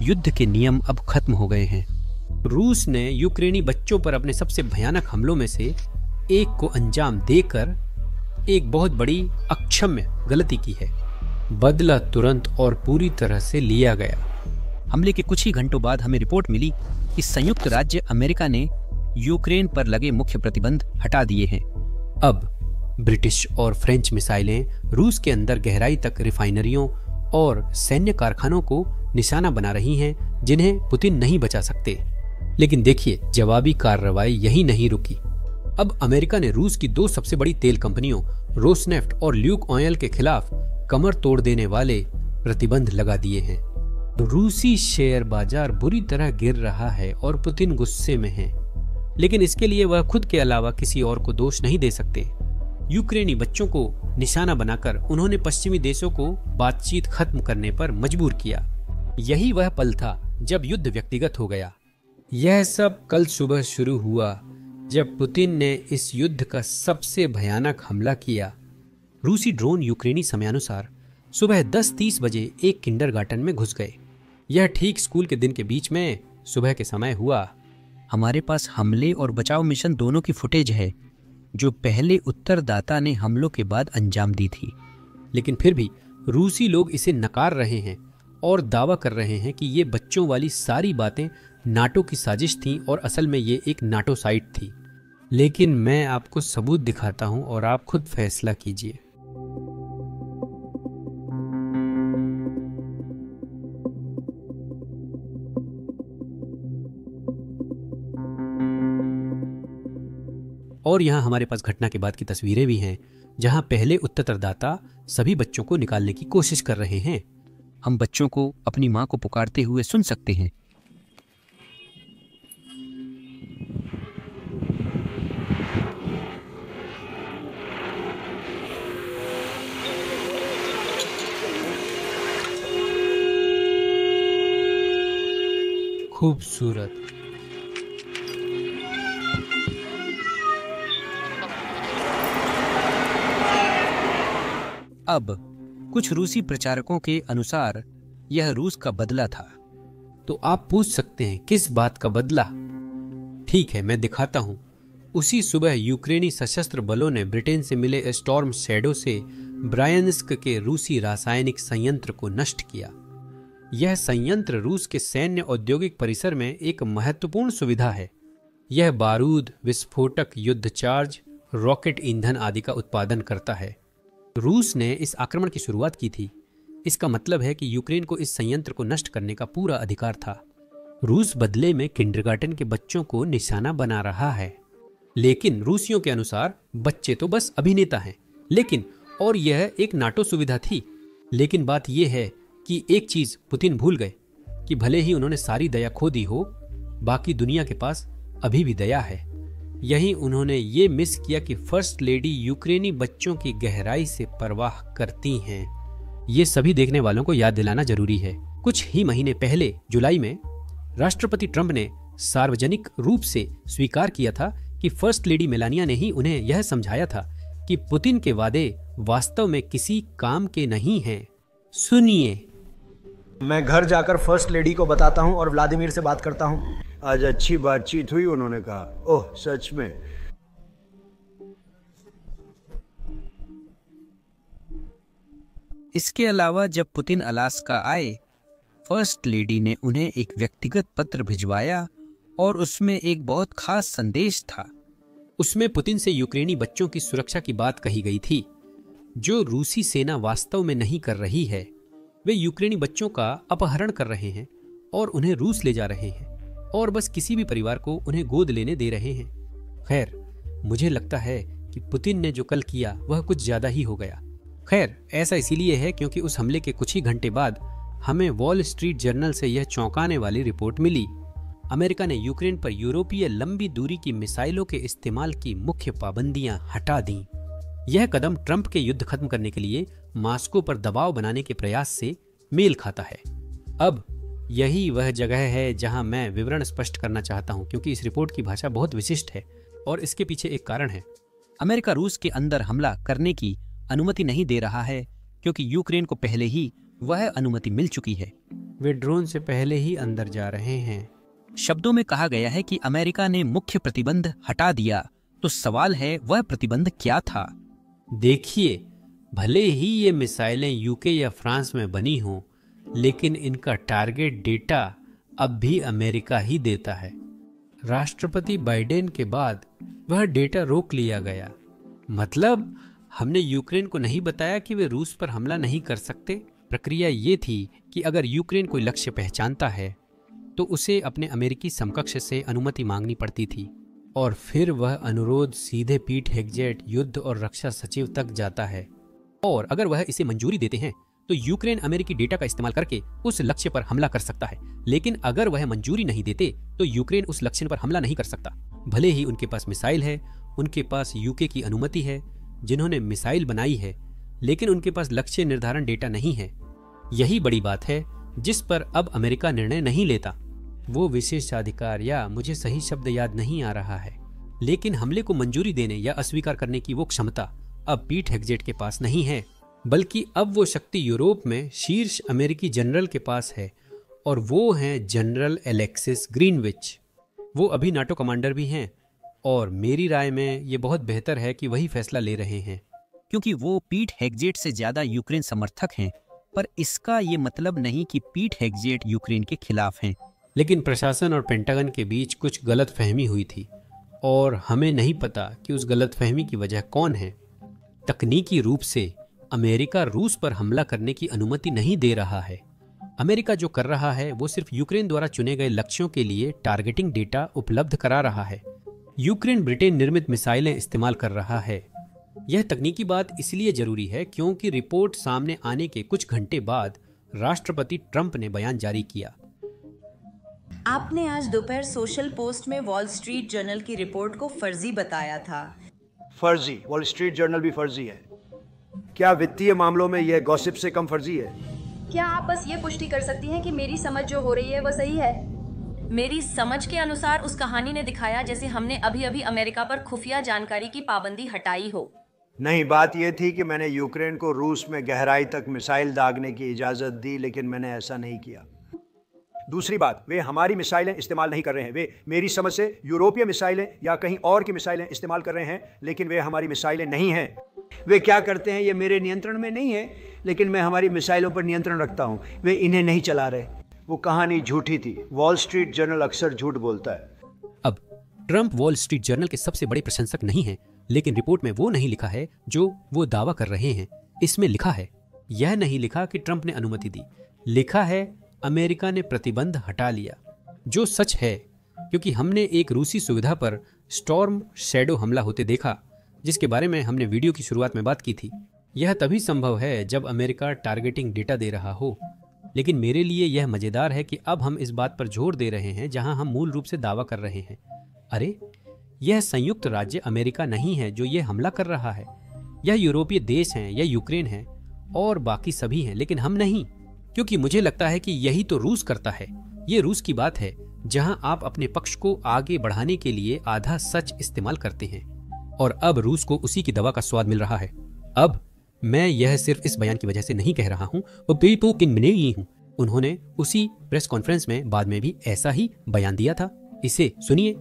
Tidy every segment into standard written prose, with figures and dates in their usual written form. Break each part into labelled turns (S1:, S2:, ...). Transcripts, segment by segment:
S1: युद्ध के नियम अब खत्म हो गए हैं। रूस ने यूक्रेनी बच्चों पर अपने सबसे भयानक हमलों में से एक को अंजाम देकर एक बहुत बड़ी अक्षम्य गलती की है। बदला तुरंत और पूरी तरह से लिया गया। हमले के कुछ ही घंटों बाद हमें रिपोर्ट मिली कि संयुक्त राज्य अमेरिका ने यूक्रेन पर लगे मुख्य प्रतिबंध हटा दिए हैं। अब ब्रिटिश और फ्रेंच मिसाइलें रूस के अंदर गहराई तक रिफाइनरियों और सैन्य कारखानों को निशाना बना रही हैं, जिन्हें पुतिन नहीं बचा सकते। लेकिन देखिए, जवाबी कार्रवाई यही नहीं रुकी। अब अमेरिका ने रूस की दो सबसे बड़ी तेल कंपनियों रोसनेफ्ट और ल्यूक ऑयल के खिलाफ कमर तोड़ देने वाले प्रतिबंध लगा दिए हैं। रूसी शेयर बाजार बुरी तरह गिर रहा है और पुतिन गुस्से में है, लेकिन इसके लिए वह खुद के अलावा किसी और को दोष नहीं दे सकते। यूक्रेनी बच्चों को निशाना बनाकर उन्होंने पश्चिमी देशों को बातचीत खत्म करने पर मजबूर किया। यही वह पल था जब युद्ध व्यक्तिगत हो गया। यह सब कल सुबह शुरू हुआ जब पुतिन ने इस युद्ध का सबसे भयानक हमला किया। रूसी ड्रोन यूक्रेनी समयानुसार सुबह 10:30 बजे एक किंडरगार्टन में घुस गए। यह ठीक स्कूल के दिन के बीच में सुबह के समय हुआ। हमारे पास हमले और बचाव मिशन दोनों की फुटेज है, जो पहले उत्तरदाता ने हमलों के बाद अंजाम दी थी। लेकिन फिर भी रूसी लोग इसे नकार रहे हैं और दावा कर रहे हैं कि ये बच्चों वाली सारी बातें नाटो की साजिश थी और असल में ये एक नाटो साइट थी। लेकिन मैं आपको सबूत दिखाता हूं और आप खुद फैसला कीजिए। और यहाँ हमारे पास घटना के बाद की तस्वीरें भी हैं, जहाँ पहले उत्तरदाता सभी बच्चों को निकालने की कोशिश कर रहे हैं। हम बच्चों को अपनी माँ को पुकारते हुए सुन सकते हैं। खूबसूरत। अब कुछ रूसी प्रचारकों के अनुसार यह रूस का बदला था। तो आप पूछ सकते हैं, किस बात का बदला? ठीक है, मैं दिखाता हूं। उसी सुबह यूक्रेनी सशस्त्र बलों ने ब्रिटेन से मिले स्टॉर्म शैडो से ब्रायंस्क के रूसी रासायनिक संयंत्र को नष्ट किया। यह संयंत्र रूस के सैन्य औद्योगिक परिसर में एक महत्वपूर्ण सुविधा है। यह बारूद, विस्फोटक, युद्ध चार्ज, रॉकेट ईंधन आदि का उत्पादन करता है। रूस ने इस आक्रमण की शुरुआत की थी। इसका मतलब है कि यूक्रेन को इस संयंत्र को नष्ट करने का पूरा अधिकार था। रूस बदले में किंडरगार्टन के बच्चों को निशाना बना रहा है। लेकिन रूसियों के अनुसार बच्चे तो बस अभिनेता हैं। लेकिन और यह एक नाटो सुविधा थी। लेकिन बात यह है कि एक चीज पुतिन भूल गए कि भले ही उन्होंने सारी दया खो दी हो, बाकी दुनिया के पास अभी भी दया है। यही उन्होंने ये मिस किया कि फर्स्ट लेडी यूक्रेनी बच्चों की गहराई से परवाह करती हैं। ये सभी देखने वालों को याद दिलाना जरूरी है। कुछ ही महीने पहले जुलाई में राष्ट्रपति ट्रंप ने सार्वजनिक रूप से स्वीकार किया था कि फर्स्ट लेडी मेलानिया ने ही उन्हें यह समझाया था कि पुतिन के वादे वास्तव में किसी काम के नहीं हैं। सुनिए।
S2: मैं घर जाकर फर्स्ट लेडी को बताता हूं और व्लादिमीर से बात करता हूं।
S3: आज अच्छी बातचीत हुई, उन्होंने कहा। ओह, सच में?
S1: इसके अलावा जब पुतिन अलास्का आए, फर्स्ट लेडी ने उन्हें एक व्यक्तिगत पत्र भिजवाया और उसमें एक बहुत खास संदेश था। उसमें पुतिन से यूक्रेनी बच्चों की सुरक्षा की बात कही गई थी, जो रूसी सेना वास्तव में नहीं कर रही है। वे यूक्रेनी बच्चों का अपहरण कर रहे हैं और उन्हें रूस ले जा रहे हैं और बस किसी भी परिवार को उन्हें गोद लेने दे रहे हैं। खैर, मुझे लगता है कि पुतिन ने जो कल किया वह कुछ ज्यादा ही हो गया। खैर, ऐसा इसीलिए है क्योंकि उस हमले के कुछ ही घंटे बाद हमें वॉल स्ट्रीट जर्नल से यह चौंकाने वाली रिपोर्ट मिली। अमेरिका ने यूक्रेन पर यूरोपीय लंबी दूरी की मिसाइलों के इस्तेमाल की मुख्य पाबंदियां हटा दी। यह कदम ट्रंप के युद्ध खत्म करने के लिए मॉस्को पर दबाव बनाने के प्रयास से मेल खाता है। अब यही वह जगह है जहां मैं विवरण स्पष्ट करना चाहता हूं, क्योंकि इस रिपोर्ट की भाषा बहुत विशिष्ट है और इसके पीछे एक कारण है। अमेरिका रूस के अंदर हमला करने की अनुमति नहीं दे रहा है क्योंकि यूक्रेन को पहले ही वह अनुमति मिल चुकी है। वे ड्रोन से पहले ही अंदर जा रहे हैं।
S4: शब्दों में कहा गया है कि अमेरिका ने मुख्य प्रतिबंध हटा दिया, तो सवाल है वह प्रतिबंध क्या था?
S1: देखिए, भले ही ये मिसाइलें यूके या फ्रांस में बनी हों, लेकिन इनका टारगेट डेटा अब भी अमेरिका ही देता है। राष्ट्रपति बाइडेन के बाद वह डेटा रोक लिया गया। मतलब हमने यूक्रेन को नहीं बताया कि वे रूस पर हमला नहीं कर सकते। प्रक्रिया ये थी कि अगर यूक्रेन कोई लक्ष्य पहचानता है तो उसे अपने अमेरिकी समकक्ष से अनुमति मांगनी पड़ती थी, और फिर वह अनुरोध सीधे पीट हेगजेट, युद्ध और रक्षा सचिव तक जाता है। और अगर वह इसे मंजूरी देते हैं तो यूक्रेन अमेरिकी डेटा का इस्तेमाल करके उस लक्ष्य पर हमला कर सकता है। लेकिन अगर वह मंजूरी नहीं देते तो यूक्रेन उस लक्ष्य पर हमला नहीं कर सकता। भले ही उनके पास मिसाइल है, उनके पास यूके की अनुमति है जिन्होंने मिसाइल बनाई है, लेकिन उनके पास लक्ष्य निर्धारण डेटा नहीं है। यही बड़ी बात है जिस पर अब अमेरिका निर्णय नहीं लेता। वो विशेषाधिकार, या मुझे सही शब्द याद नहीं आ रहा है, लेकिन हमले को मंजूरी देने या अस्वीकार करने की वो क्षमता अब पीट हेगजेट के पास नहीं है, बल्कि अब वो शक्ति यूरोप में शीर्ष अमेरिकी जनरल के पास है, और वो हैं जनरल एलेक्सिस ग्रीनविच। वो अभी नाटो कमांडर भी हैं, और मेरी राय में ये बहुत बेहतर है कि वही फैसला ले रहे हैं,
S4: क्योंकि वो पीट हेगजेट से ज्यादा यूक्रेन समर्थक हैं। पर इसका ये मतलब नहीं कि पीट हेगजेट यूक्रेन के खिलाफ हैं।
S1: लेकिन प्रशासन और पेंटागन के बीच कुछ गलतफहमी हुई थी, और हमें नहीं पता कि उस गलतफहमी की वजह कौन है। तकनीकी रूप से अमेरिका रूस पर हमला करने की अनुमति नहीं दे रहा है। अमेरिका जो कर रहा है वो सिर्फ यूक्रेन द्वारा चुने गए लक्ष्यों के लिए टारगेटिंग डेटा उपलब्ध करा रहा है। यूक्रेन ब्रिटेन निर्मित मिसाइलें इस्तेमाल कर रहा है। यह तकनीकी बात इसलिए जरूरी है क्योंकि रिपोर्ट सामने आने के कुछ घंटे बाद राष्ट्रपति ट्रंप ने बयान जारी किया।
S5: आपने आज दोपहर सोशल पोस्ट में वॉल स्ट्रीट जर्नल की रिपोर्ट को फर्जी बताया था।
S3: फर्जी? वॉल स्ट्रीट जर्नल भी फर्जी है? क्या वित्तीय मामलों में यह गॉसिप से कम फर्जी है?
S6: क्या आप बस ये पुष्टि कर सकती हैं कि मेरी समझ जो हो रही है वह सही है?
S5: मेरी समझ के अनुसार उस कहानी ने दिखाया जैसे हमने अभी अभी अमेरिका पर खुफिया जानकारी की पाबंदी हटाई हो।
S3: नहीं, बात यह थी कि मैंने यूक्रेन को रूस में गहराई तक मिसाइल दागने की इजाज़त दी, लेकिन मैंने ऐसा नहीं किया। दूसरी बात, वे हमारी मिसाइलें इस्तेमाल नहीं कर रहे हैं। वे मेरी समझ से यूरोपीय मिसाइलें या कहीं और की मिसाइलें इस्तेमाल कर रहे हैं, लेकिन वे हमारी मिसाइलें नहीं हैं। वे क्या करते हैं ये मेरे नियंत्रण में नहीं है, लेकिन मैं हमारी मिसाइलों पर नियंत्रण रखता हूँ। वे इन्हें नहीं चला रहे। वो कहानी झूठी थी। वॉल स्ट्रीट जर्नल अक्सर झूठ बोलता है।
S1: अब ट्रंप वॉल स्ट्रीट जर्नल के सबसे बड़े प्रशंसक नहीं हैं, लेकिन रिपोर्ट में वो नहीं लिखा है जो वो दावा कर रहे हैं। इसमें लिखा है, यह नहीं लिखा कि ट्रंप ने अनुमति दी, लिखा है अमेरिका ने प्रतिबंध हटा लिया, जो सच है क्योंकि हमने एक रूसी सुविधा पर स्टॉर्म शैडो हमला होते देखा, जिसके बारे में हमने वीडियो की शुरुआत में बात की थी। यह तभी संभव है जब अमेरिका टारगेटिंग डेटा दे रहा हो। लेकिन मेरे लिए यह मजेदार है कि अब हम इस बात पर जोर दे रहे हैं जहां हम मूल रूप से दावा कर रहे हैं, अरे यह संयुक्त राज्य अमेरिका नहीं है जो यह हमला कर रहा है, यह यूरोपीय देश हैं, यह यूक्रेन है और बाकी सभी हैं, लेकिन हम नहीं। क्योंकि मुझे लगता है कि यही तो रूस करता है। ये रूस की बात है जहां आप अपने पक्ष को आगे बढ़ाने के लिए आधा सच इस्तेमाल करते हैं, और अब रूस को उसी की दवा का स्वाद मिल रहा है। अब मैं यह सिर्फ इस बयान की वजह से नहीं कह रहा हूं, वो पीपू किन मिने ही हूं। उन्होंने उसी प्रेस कॉन्फ्रेंस में बाद में भी ऐसा ही बयान दिया था। इसे सुनिए।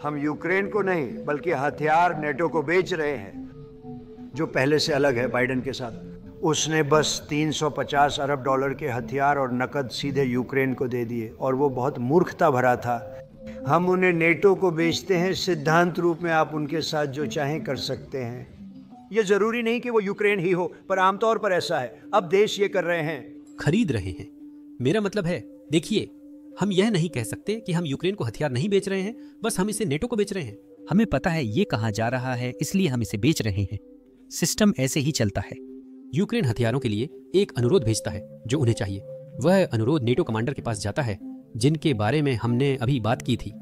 S3: हम यूक्रेन को नहीं बल्कि हथियार नेटो को बेच रहे हैं, जो पहले से अलग है बाइडेन के साथ। उसने बस 350 अरब डॉलर के हथियार और नकद सीधे यूक्रेन को दे दिए, और वो बहुत मूर्खता भरा था। हम उन्हें नेटो को बेचते हैं। सिद्धांत रूप में आप उनके साथ जो चाहें कर सकते हैं। ये जरूरी नहीं कि वो यूक्रेन ही हो, पर आमतौर पर ऐसा है। अब देश ये कर रहे हैं,
S1: खरीद रहे हैं। मेरा मतलब है, देखिए, हम यह नहीं कह सकते कि हम यूक्रेन को हथियार नहीं बेच रहे हैं, बस हम इसे नेटो को बेच रहे हैं।
S4: हमें पता है ये कहाँ जा रहा है, इसलिए हम इसे बेच रहे हैं। सिस्टम ऐसे ही चलता है।
S1: यूक्रेन हथियारों के लिए एक अनुरोध भेजता है जो उन्हें चाहिए। वह अनुरोध नेटो कमांडर के पास जाता है, जिनके बारे में हमने अभी बात की थी।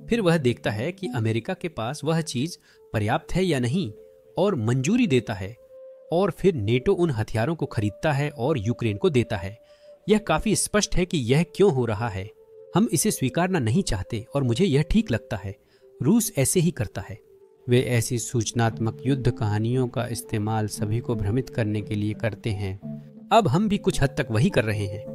S1: फिर वह देखता है कि अमेरिका के पास वह चीज पर्याप्त है या नहीं, और मंजूरी देता है, और फिर नेटो उन हथियारों को खरीदता है और यूक्रेन को देता है। यह काफी स्पष्ट है कि यह क्यों हो रहा है। हम इसे स्वीकारना नहीं चाहते, और मुझे यह ठीक लगता है। रूस ऐसे ही करता है। वे ऐसी सूचनात्मक युद्ध कहानियों का इस्तेमाल सभी को भ्रमित करने के लिए करते हैं। अब हम भी कुछ हद तक वही कर रहे हैं।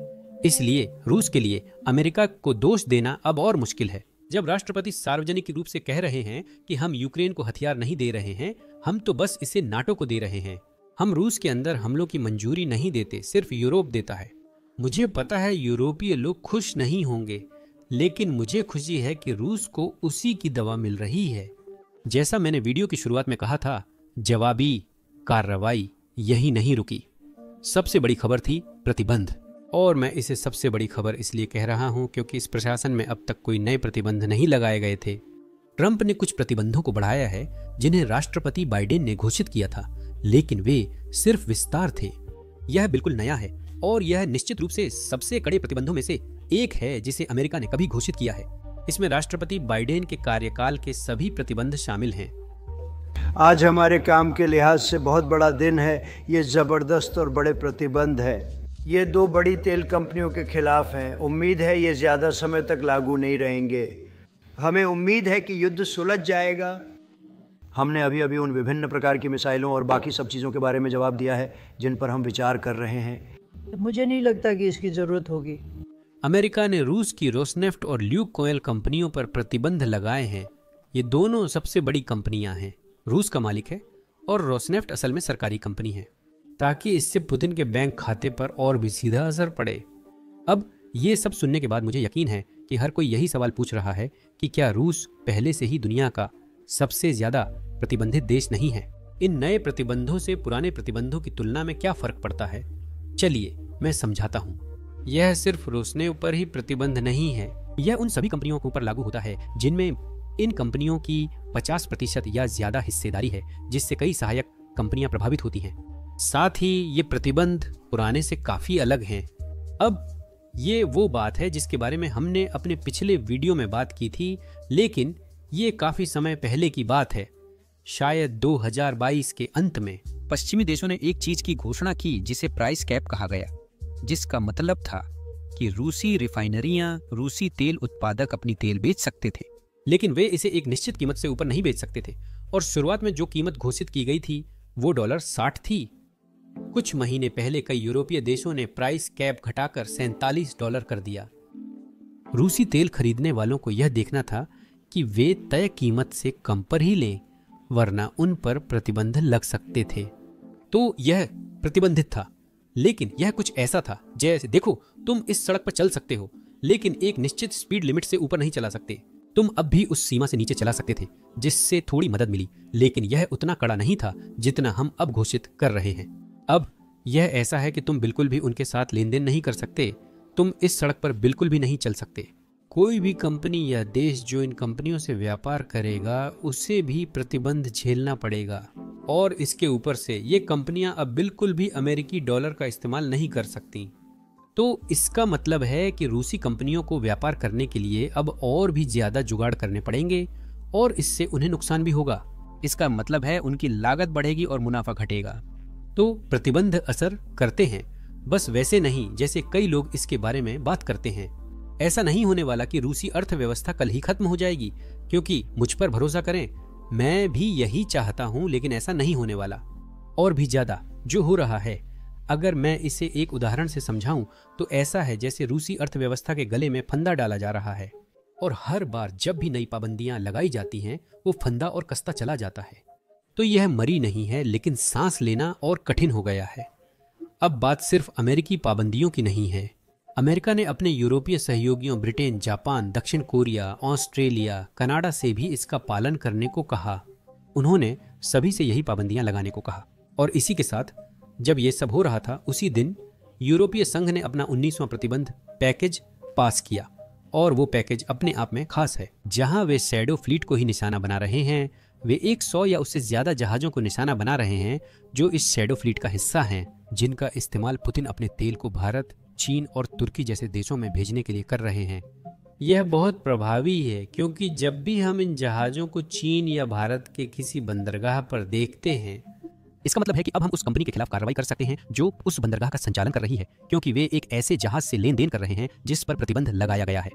S1: इसलिए रूस के लिए अमेरिका को दोष देना अब और मुश्किल है। जब राष्ट्रपति सार्वजनिक रूप से कह रहे हैं कि हम यूक्रेन को हथियार नहीं दे रहे हैं, हम तो बस इसे नाटो को दे रहे हैं, हम रूस के अंदर हमलों की मंजूरी नहीं देते, सिर्फ यूरोप देता है। मुझे पता है यूरोपीय लोग खुश नहीं होंगे, लेकिन मुझे खुशी है कि रूस को उसी की दवा मिल रही है। जैसा मैंने वीडियो की शुरुआत में कहा था, जवाबी कार्रवाई यही नहीं रुकी। सबसे बड़ी खबर थी प्रतिबंध, और मैं इसे सबसे बड़ी खबर इसलिए कह रहा हूं क्योंकि इस प्रशासन में अब तक कोई नए प्रतिबंध नहीं लगाए गए थे। ट्रंप ने कुछ प्रतिबंधों को बढ़ाया है जिन्हें राष्ट्रपति बाइडेन ने घोषित किया था, लेकिन वे सिर्फ विस्तार थे। यह बिल्कुल नया है और यह निश्चित रूप से सबसे कड़े प्रतिबंधों में से एक है जिसे अमेरिका ने कभी घोषित किया है। इसमें राष्ट्रपति बाइडेन के कार्यकाल के सभी प्रतिबंध शामिल हैं।
S3: आज हमारे काम के लिहाज से बहुत बड़ा दिन है। ये ज़बरदस्त और बड़े प्रतिबंध है। ये 2 बड़ी तेल कंपनियों के खिलाफ हैं। उम्मीद है ये ज़्यादा समय तक लागू नहीं रहेंगे। हमें उम्मीद है कि युद्ध सुलझ जाएगा। हमने अभी अभी उन विभिन्न प्रकार की मिसाइलों और बाकी सब चीज़ों के बारे में जवाब दिया है जिन पर हम विचार कर रहे हैं।
S7: मुझे नहीं लगता कि इसकी ज़रूरत होगी।
S1: अमेरिका ने रूस की रोसनेफ्ट और ल्यूकोइल कंपनियों पर प्रतिबंध लगाए हैं। ये दोनों सबसे बड़ी कंपनियां हैं। रूस का मालिक है और रोसनेफ्ट असल में सरकारी कंपनी है, ताकि इससे पुतिन के बैंक खाते पर और भी सीधा असर पड़े। अब ये सब सुनने के बाद मुझे यकीन है कि हर कोई यही सवाल पूछ रहा है कि क्या रूस पहले से ही दुनिया का सबसे ज्यादा प्रतिबंधित देश नहीं है? इन नए प्रतिबंधों से पुराने प्रतिबंधों की तुलना में क्या फर्क पड़ता है? चलिए मैं समझाता हूँ। यह सिर्फ रोसनेफ्ट पर ही प्रतिबंध नहीं है, यह उन सभी कंपनियों के ऊपर लागू होता है जिनमें इन कंपनियों की 50% या ज्यादा हिस्सेदारी है, जिससे कई सहायक कंपनियां प्रभावित होती हैं। साथ ही ये प्रतिबंध पुराने से काफी अलग हैं। अब ये वो बात है जिसके बारे में हमने अपने पिछले वीडियो में बात की थी, लेकिन ये काफी समय पहले की बात है, शायद 2022 के अंत में।
S4: पश्चिमी देशों ने एक चीज की घोषणा की जिसे प्राइस कैप कहा गया, जिसका मतलब था कि रूसी रिफाइनरियां, रूसी तेल उत्पादक अपनी तेल बेच सकते थे,
S1: लेकिन वे इसे एक निश्चित कीमत से ऊपर नहीं बेच सकते थे। और शुरुआत में जो कीमत घोषित की गई थी वो $60 थी। कुछ महीने पहले कई यूरोपीय देशों ने प्राइस कैप घटाकर $47 कर दिया। रूसी तेल खरीदने वालों को यह देखना था कि वे तय कीमत से कम पर ही लें, वरना उन पर प्रतिबंध लग सकते थे। तो यह प्रतिबंधित था, लेकिन यह कुछ ऐसा था जैसे देखो, तुम इस सड़क पर चल सकते हो, लेकिन एक निश्चित स्पीड लिमिट से ऊपर नहीं चला सकते। तुम अब भी उस सीमा से नीचे चला सकते थे, जिससे थोड़ी मदद मिली, लेकिन यह उतना कड़ा नहीं था जितना हम अब घोषित कर रहे हैं। अब यह ऐसा है कि तुम बिल्कुल भी उनके साथ लेन देन नहीं कर सकते, तुम इस सड़क पर बिल्कुल भी नहीं चल सकते। कोई भी कंपनी या देश जो इन कंपनियों से व्यापार करेगा उसे भी प्रतिबंध झेलना पड़ेगा। और इसके ऊपर से ये कंपनियां अब बिल्कुल भी अमेरिकी डॉलर का इस्तेमाल नहीं कर सकती। तो इसका मतलब है कि रूसी कंपनियों को व्यापार करने के लिए अब और भी ज्यादा जुगाड़ करने पड़ेंगे और इससे उन्हें नुकसान भी होगा।
S4: इसका मतलब है उनकी लागत बढ़ेगी और मुनाफा घटेगा।
S1: तो प्रतिबंध असर करते हैं, बस वैसे नहीं जैसे कई लोग इसके बारे में बात करते हैं। ऐसा नहीं होने वाला कि रूसी अर्थव्यवस्था कल ही खत्म हो जाएगी, क्योंकि मुझ पर भरोसा करें, मैं भी यही चाहता हूं, लेकिन ऐसा नहीं होने वाला। और भी ज्यादा जो हो रहा है, अगर मैं इसे एक उदाहरण से समझाऊं तो ऐसा है जैसे रूसी अर्थव्यवस्था के गले में फंदा डाला जा रहा है, और हर बार जब भी नई पाबंदियां लगाई जाती हैं वो फंदा और कसता चला जाता है। तो यह मरी नहीं है, लेकिन सांस लेना और कठिन हो गया है। अब बात सिर्फ अमेरिकी पाबंदियों की नहीं है। अमेरिका ने अपने यूरोपीय सहयोगियों ब्रिटेन, जापान, दक्षिण कोरिया, ऑस्ट्रेलिया, कनाडा से भी इसका पालन करने को कहा। उन्होंने सभी से यही पाबंदियां लगाने को कहा। और इसी के साथ जब ये सब हो रहा था, उसी दिन यूरोपीय संघ ने अपना 19वां प्रतिबंध पैकेज पास किया। और वो पैकेज अपने आप में खास है। जहां वे शैडो फ्लीट को ही निशाना बना रहे हैं, वे 100 या उससे ज्यादा जहाजों को निशाना बना रहे हैं जो इस शैडो फ्लीट का हिस्सा हैं, जिनका इस्तेमाल पुतिन अपने तेल को भारत, चीन और तुर्की जैसे देशों में भेजने के लिए कर रहे हैं। यह बहुत प्रभावी है, क्योंकि जब भी हम इन जहाजों को चीन या भारत के किसी बंदरगाह पर देखते हैं,
S4: इसका मतलब है कि अब हम उस कंपनी के खिलाफ कार्रवाई कर सकते हैं जो उस बंदरगाह का संचालन कर रही है, क्योंकि वे एक ऐसे जहाज से लेन देन कर रहे हैं जिस पर प्रतिबंध लगाया गया है।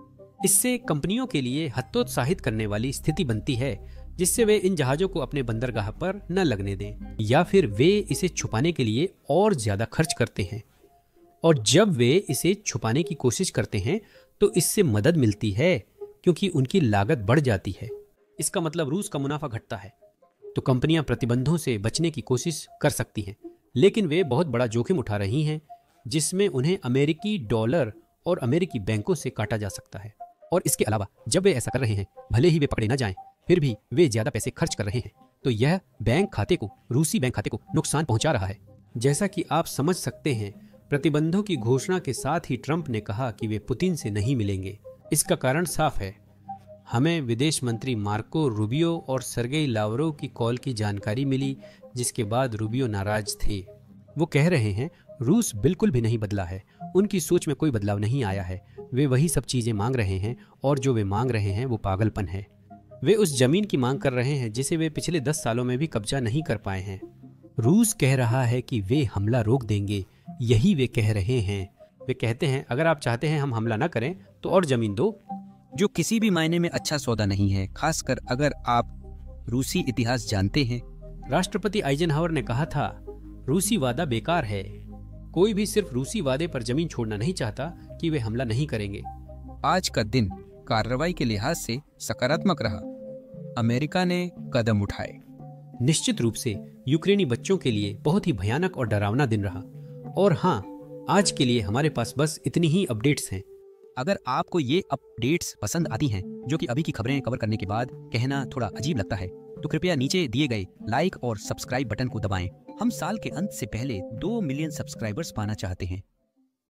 S1: इससे कंपनियों के लिए हतोत्साहित करने वाली स्थिति बनती है, जिससे वे इन जहाजों को अपने बंदरगाह पर न लगने दें, या फिर वे इसे छुपाने के लिए और ज्यादा खर्च करते हैं। और जब वे इसे छुपाने की कोशिश करते हैं तो इससे मदद मिलती है, क्योंकि उनकी लागत बढ़ जाती है। इसका मतलब रूस का मुनाफा घटता है, तो कंपनियां प्रतिबंधों से बचने की कोशिश कर सकती हैं, लेकिन वे बहुत बड़ा जोखिम उठा रही हैं, जिसमें उन्हें अमेरिकी डॉलर और अमेरिकी बैंकों से काटा जा सकता है। और इसके अलावा जब वे ऐसा कर रहे हैं, भले ही वे पकड़े न जाएं, फिर भी वे ज्यादा पैसे खर्च कर रहे हैं, तो यह रूसी बैंक खाते को नुकसान पहुंचा रहा है। जैसा कि आप समझ सकते हैं, प्रतिबंधों की घोषणा के साथ ही ट्रंप ने कहा कि वे पुतिन से नहीं मिलेंगे। इसका कारण साफ है। हमें विदेश मंत्री मार्को रूबियो और सर्गेई लावरोव की कॉल की जानकारी मिली, जिसके बाद रूबियो नाराज थे। वो कह रहे हैं रूस बिल्कुल भी नहीं बदला है, उनकी सोच में कोई बदलाव नहीं आया है, वे वही सब चीजें मांग रहे हैं और जो वे मांग रहे हैं वो पागलपन है। वे उस जमीन की मांग कर रहे हैं जिसे वे पिछले 10 सालों में भी कब्जा नहीं कर पाए हैं। रूस कह रहा है कि वे हमला रोक देंगे, यही वे कह रहे हैं। वे कहते हैं अगर आप चाहते हैं हम हमला न करें तो और जमीन दो,
S4: जो किसी भी मायने में अच्छा सौदा नहीं है, खासकर अगर आप रूसी इतिहास जानते हैं।
S1: राष्ट्रपति आइजनहावर ने कहा था रूसी वादा बेकार है। कोई भी सिर्फ रूसी वादे पर जमीन छोड़ना नहीं चाहता कि वे हमला नहीं करेंगे।
S4: आज का दिन कार्रवाई के लिहाज से सकारात्मक रहा। अमेरिका ने कदम उठाए।
S1: निश्चित रूप से यूक्रेनी बच्चों के लिए बहुत ही भयानक और डरावना दिन रहा। और हाँ, आज के लिए हमारे पास बस इतनी ही अपडेट्स हैं।
S4: अगर आपको ये अपडेट्स पसंद आती हैं, जो कि अभी की खबरें कवर करने के बाद कहना थोड़ा अजीब लगता है, तो कृपया नीचे दिए गए लाइक और सब्सक्राइब बटन को दबाएं। हम साल के अंत से पहले 2 मिलियन सब्सक्राइबर्स पाना चाहते हैं।